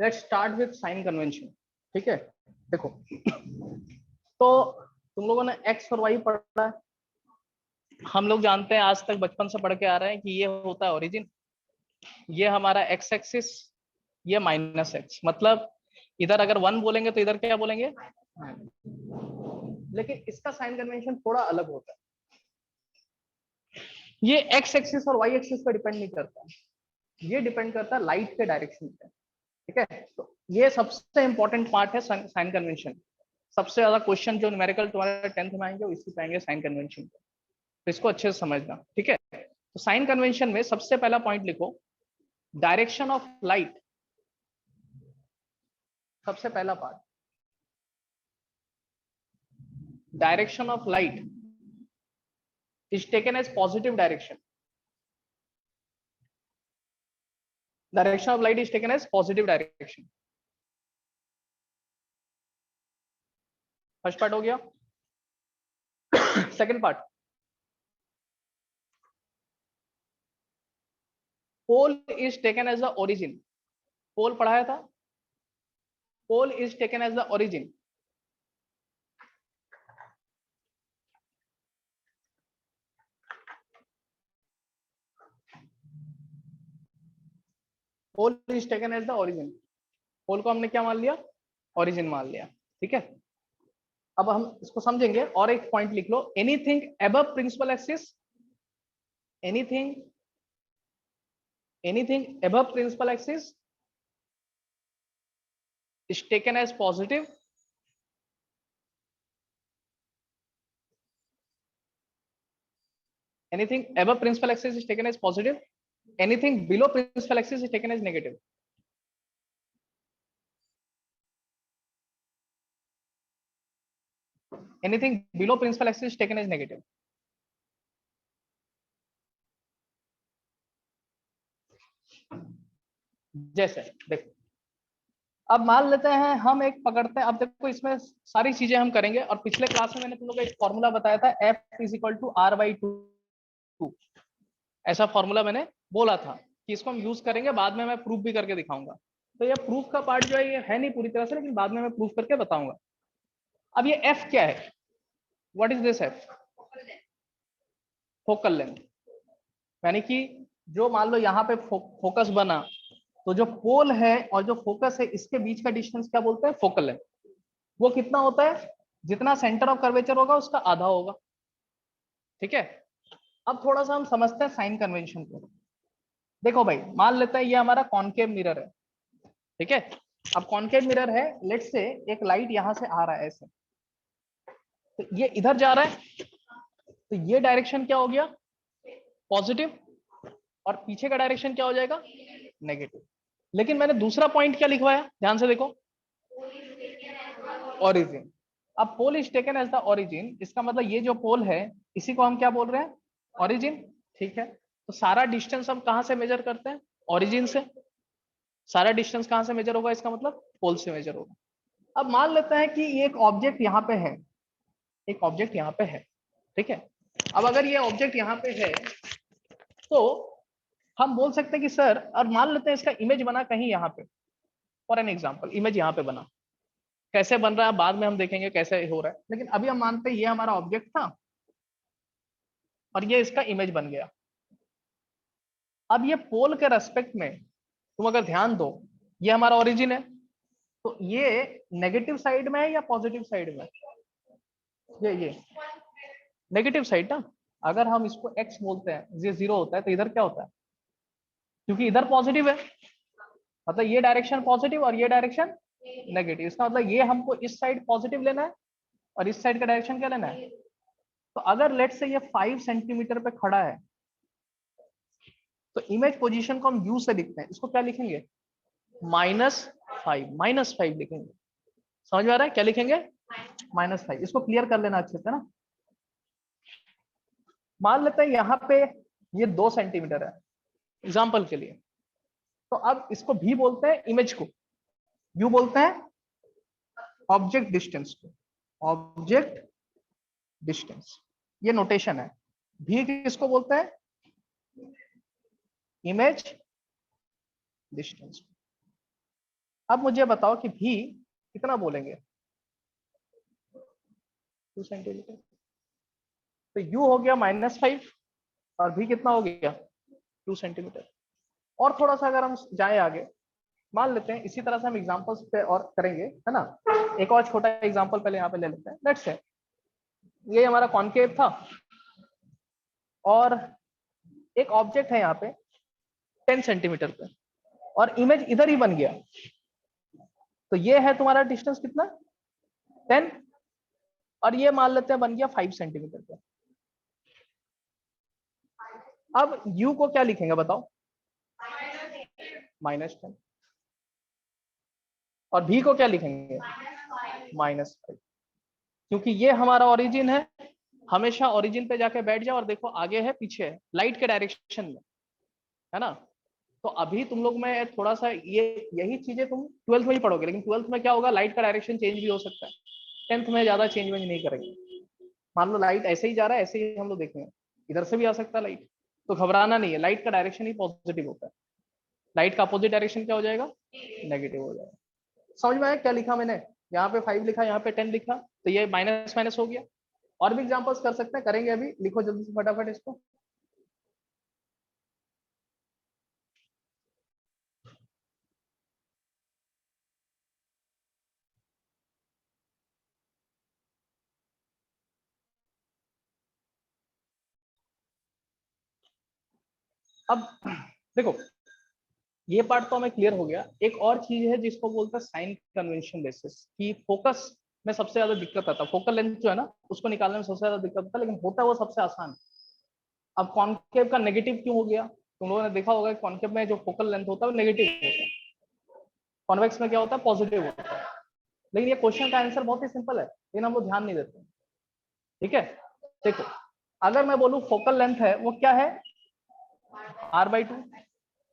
Let's start with sign convention. ठीक है, देखो तो तुम लोगों ने एक्स और वाई पढ़ा है। हम लोग जानते हैं, आज तक बचपन से पढ़ के आ रहे हैं कि ये होता है ओरिजिन, ये हमारा एक्स एक्सिस, ये माइनस एक्स। मतलब इधर अगर 1 बोलेंगे तो इधर क्या बोलेंगे, लेकिन इसका साइन कन्वेंशन थोड़ा अलग होता है। ये एक्स एक्सिस और वाई एक्सिस पर डिपेंड नहीं करता, ये डिपेंड करता है लाइट के डायरेक्शन पे। ठीक है, तो ये सबसे इंपॉर्टेंट पार्ट है साइन कन्वेंशन। सबसे ज्यादा क्वेश्चन जो न्यूमेरिकल तुम्हारे 10th में आएंगे, इसी पे आएंगे साइन कन्वेंशन, तो इसको अच्छे से समझना। ठीक है, तो साइन कन्वेंशन में सबसे पहला पॉइंट लिखो, डायरेक्शन ऑफ लाइट। सबसे पहला part, direction of light is taken as positive direction. Direction of light is taken as positive direction. First part हो गया। Second part, pole is taken as the origin. Pole पढ़ाया था, pole is taken as the origin. Pole is taken as the origin. Pole को हमने क्या मान लिया, origin मान लिया। ठीक है, अब हम इसको समझेंगे। और एक पॉइंट लिख लो, anything above principal axis, anything above principal axis is taken as positive, anything above principal axis is taken as positive, anything below principal axis is taken as negative. Anything below principal axis is taken as negative. जैसे देखो, अब मान लेते हैं हम एक पकड़ते हैं। अब देखो इसमें सारी चीजें हम करेंगे, और पिछले क्लास में मैंने तुम लोग को एक फॉर्मूला बताया था, F is equal to R/2। ऐसा फॉर्मूला मैंने बोला था कि इसको हम यूज करेंगे, बाद में मैं प्रूफ भी करके दिखाऊंगा। तो ये प्रूफ का पार्ट जो है ये है नहीं पूरी तरह से, लेकिन बाद में मैं प्रूफ करके बताऊंगा। अब ये F क्या है, what is this F? Focal length. यानी कि जो मान लो यहाँ पे फोकस बना, तो जो पोल है और जो फोकस है इसके बीच का डिस्टेंस क्या बोलते हैं, फोकल लेंथ। वो कितना होता है, जितना सेंटर ऑफ कर्वेचर होगा उसका आधा होगा। ठीक है, अब थोड़ा सा हम समझते हैं साइन कन्वेंशन को। देखो भाई, मान लेते हैं ये हमारा कॉनकेव मिरर है। ठीक है, अब कॉनकेव मिरर है, लेट्स से एक लाइट यहां से आ रहा है ऐसे, तो ये इधर जा रहा है, तो ये डायरेक्शन क्या हो गया, पॉजिटिव, और पीछे का डायरेक्शन क्या हो जाएगा, नेगेटिव। लेकिन मैंने दूसरा पॉइंट क्या लिखवाया, ध्यान से देखो, ओरिजिन। अब pole is taken as the origin, इसका मतलब ये जो पोल है इसी को हम क्या बोल रहे हैं, ओरिजिन। ठीक है, तो सारा डिस्टेंस हम कहां से मेजर करते हैं, ओरिजिन से। सारा डिस्टेंस कहां से मेजर होगा, इसका मतलब पोल से मेजर होगा। अब मान लेते हैं कि ये एक ऑब्जेक्ट यहाँ पे है, एक ऑब्जेक्ट यहाँ पे है। ठीक है, अब अगर ये ऑब्जेक्ट यहाँ पे है तो हम बोल सकते हैं कि सर, और मान लेते हैं इसका इमेज बना कहीं यहाँ पे, फॉर एन एग्जांपल इमेज यहाँ पे बना। कैसे बन रहा है बाद में हम देखेंगे कैसे हो रहा है, लेकिन अभी हम मानते हैं ये हमारा ऑब्जेक्ट था और ये इसका इमेज बन गया। अब ये पोल के रेस्पेक्ट में तुम अगर ध्यान दो, ये हमारा ओरिजिन है, तो ये नेगेटिव साइड में है या पॉजिटिव साइड में, ये नेगेटिव साइड ना। अगर हम इसको x बोलते हैं, ये 0 होता है, तो इधर क्या होता है, क्योंकि इधर पॉजिटिव है, मतलब ये डायरेक्शन पॉजिटिव और ये डायरेक्शन नेगेटिव। इसका मतलब ये हमको इस साइड पॉजिटिव लेना है और इस साइड का डायरेक्शन क्या लेना है। तो अगर लेट से ये 5 सेंटीमीटर पे खड़ा है, तो इमेज पोजीशन को हम यू से लिखते हैं, इसको क्या लिखेंगे, -5 लिखेंगे। समझ में आ रहा है, क्या लिखेंगे, -5। इसको क्लियर कर लेना अच्छे से ना। मान लेते हैं यहाँ पे ये 2 सेंटीमीटर है एग्जाम्पल के लिए, तो अब इसको भी बोलते हैं इमेज को, यू बोलते हैं ऑब्जेक्ट डिस्टेंस को, ऑब्जेक्ट डिस्टेंस, ये नोटेशन है। भी किसको बोलते हैं, इमेज डिस्टेंस। अब मुझे बताओ कि भी कितना बोलेंगे, 2 सेंटीमीटर। तो यू हो गया -5 और भी कितना हो गया 2 सेंटीमीटर। और थोड़ा सा अगर हम जाएं आगे, मान लेते हैं इसी तरह से हम एग्जांपल्स पे और करेंगे, है ना। एक और छोटा एग्जांपल पहले यहाँ पे ले लेते हैं। लेट्स से ये हमारा कॉनकेव था और एक ऑब्जेक्ट है यहाँ पे 10 सेंटीमीटर पे और इमेज इधर ही बन गया। तो ये है तुम्हारा डिस्टेंस कितना 10 और ये मान लेते हैं बन गया 5 सेंटीमीटर पे। अब u को क्या लिखेंगे बताओ, -10 और v को क्या लिखेंगे -5, क्योंकि ये हमारा ओरिजिन है। हमेशा ओरिजिन पे जाके बैठ जाओ और देखो आगे है पीछे है, लाइट के डायरेक्शन में, है ना। तो अभी तुम लोग में थोड़ा सा ये यही चीजें तुम 12th में ही पढ़ोगे, लेकिन 12th में क्या होगा, लाइट का डायरेक्शन चेंज भी हो सकता है। 10th में ज्यादा चेंज नहीं करेंगे। मान लो लाइट ऐसे ही जा रहा है, ऐसे ही हम लोग देखेंगे, इधर से भी आ सकता है लाइट, तो घबराना नहीं है, लाइट का डायरेक्शन ही पॉजिटिव होता है। लाइट का अपोजिट डायरेक्शन क्या हो जाएगा, नेगेटिव हो जाएगा। समझ में आया क्या लिखा मैंने, यहाँ पे 5 लिखा, यहाँ पे 10 लिखा, तो ये माइनस माइनस हो गया। और भी एग्जांपल्स कर सकते हैं, करेंगे अभी, लिखो जल्दी से फटाफट इसको। अब देखो ये पार्ट तो हमें क्लियर हो गया। एक और चीज है जिसको बोलते हैं साइन कन्वेंशन बेसिस, कि फोकस में सबसे ज्यादा दिक्कत आता है, फोकल लेंथ जो है ना उसको निकालने में सबसे ज्यादा दिक्कत आता है, लेकिन होता है वो सबसे आसान है। अब कॉन्केव का नेगेटिव क्यों हो गया, तुम लोगों ने देखा होगा कॉन्केव में जो फोकल लेंथ होता है वो नेगेटिव होता है, कॉन्वेक्स में क्या होता है पॉजिटिव होता है। लेकिन ये क्वेश्चन का आंसर बहुत ही सिंपल है, लेकिन हम लोग ध्यान नहीं देते। ठीक है, देखो अगर मैं बोलूं फोकल लेंथ है वो क्या है r/2,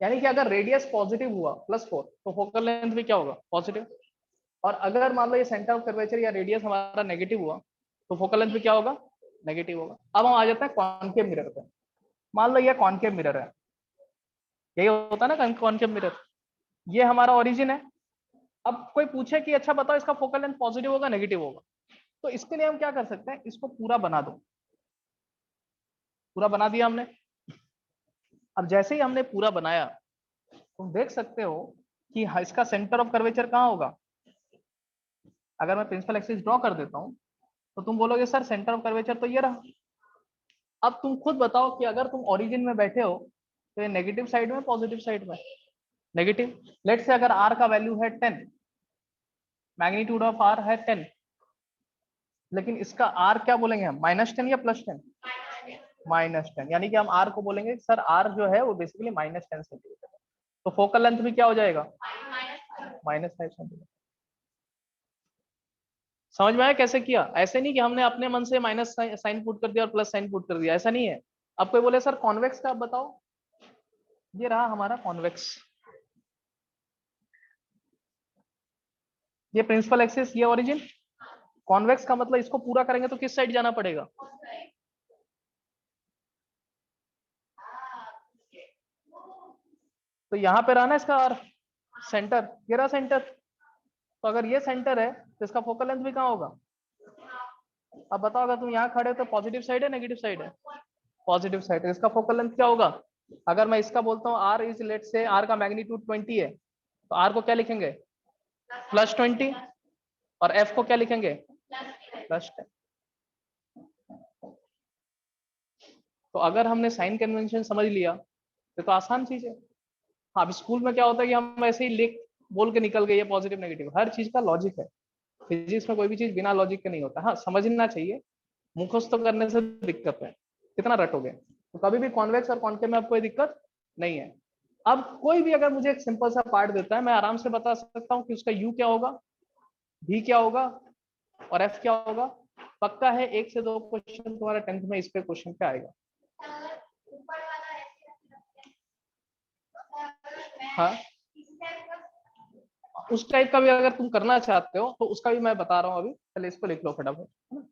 यानी कि अगर रेडियस पॉजिटिव हुआ +4 तो फोकल लेंथ भी क्या होगा पॉजिटिव। और अगर मान लो ये सेंटर ऑफ कर्वेचर या रेडियस हमारा नेगेटिव हुआ तो फोकल लेंथ भी क्या होगा नेगेटिव होगा। अब हम आ जाते हैं कॉनकेव मिरर पे। मान लो ये कॉनकेव मिरर है, यही होता है ना कॉनकेव मिरर, ये हमारा ओरिजिन है। अब कोई पूछे कि अच्छा बताओ इसका फोकल लेंथ पॉजिटिव होगा नेगेटिव होगा, तो इसके लिए हम क्या कर सकते हैं, इसको पूरा बना दो। पूरा बना दिया हमने। अब जैसे ही हमने पूरा बनाया तुम देख सकते हो कि इसका सेंटर ऑफ कर्वेचर कहाँ होगा। अगर मैं प्रिंसिपल एक्सिस ड्रॉ कर देता हूँ तो तुम बोलोगे सर सेंटर ऑफ कर्वेचर तो ये रहा। अब तुम खुद बताओ कि अगर तुम ओरिजिन में बैठे हो तो ये नेगेटिव साइड में पॉजिटिव साइड में, नेगेटिव। लेट से अगर r का वैल्यू है 10, मैग्नीट्यूड ऑफ r है 10, लेकिन इसका r क्या बोलेंगे हम -10 या +10, -10, यानी कि हम r को बोलेंगे सर r जो है वो बेसिकली -10 सेंटीमीटर। तो फोकल लेंथ भी क्या हो जाएगा -5 सेंटीमीटर। समझ में आया कैसे किया, ऐसे नहीं कि हमने अपने मन से माइनस साइन पुट कर दिया और प्लस साइन पुट कर दिया, ऐसा नहीं है। अब कोई बोले सर कॉन्वेक्स का आप बताओ, ये रहा हमारा कॉन्वेक्स, ये प्रिंसिपल एक्सिस, ये ओरिजिन। कॉन्वेक्स का मतलब इसको पूरा करेंगे तो किस साइड जाना पड़ेगा, तो यहाँ पे रहा ना इसका r सेंटर, ये रहा सेंटर। तो अगर ये सेंटर है तो इसका फोकल लेंथ भी कहाँ होगा। अब बताओ अगर तुम यहाँ खड़े हो तो पॉजिटिव साइड है नेगेटिव साइड है, पॉजिटिव साइड है, इसका फोकल लेंथ क्या होगा। अगर मैं इसका बोलता हूँ r इज लेट से r का मैग्नीट्यूड 20 है तो r को क्या लिखेंगे +20 और f को क्या लिखेंगे +10। तो अगर हमने साइन कन्वेंशन समझ लिया तो आसान चीज है। हाँ, अब स्कूल में क्या होता है कि हम ऐसे ही लिख बोल के निकल गए, ये पॉजिटिव नेगेटिव, हर चीज का लॉजिक है। फिजिक्स में कोई भी चीज बिना लॉजिक के नहीं होता। हाँ समझना चाहिए, मुखस्त तो करने से दिक्कत है, कितना रटोगे। तो कभी भी कॉन्वेक्स और कॉन्केव में आपको कोई दिक्कत नहीं है। अब कोई भी अगर मुझे एक सिंपल सा पार्ट देता है मैं आराम से बता सकता हूँ कि उसका यू क्या होगा, भी क्या होगा और एफ क्या होगा। पक्का है 1 से 2 क्वेश्चन तुम्हारा 10th में इस पे क्वेश्चन पे आएगा। हाँ, उस टाइप का भी अगर तुम करना चाहते हो तो उसका भी मैं बता रहा हूँ अभी, पहले इसको लिख लो फटाफट।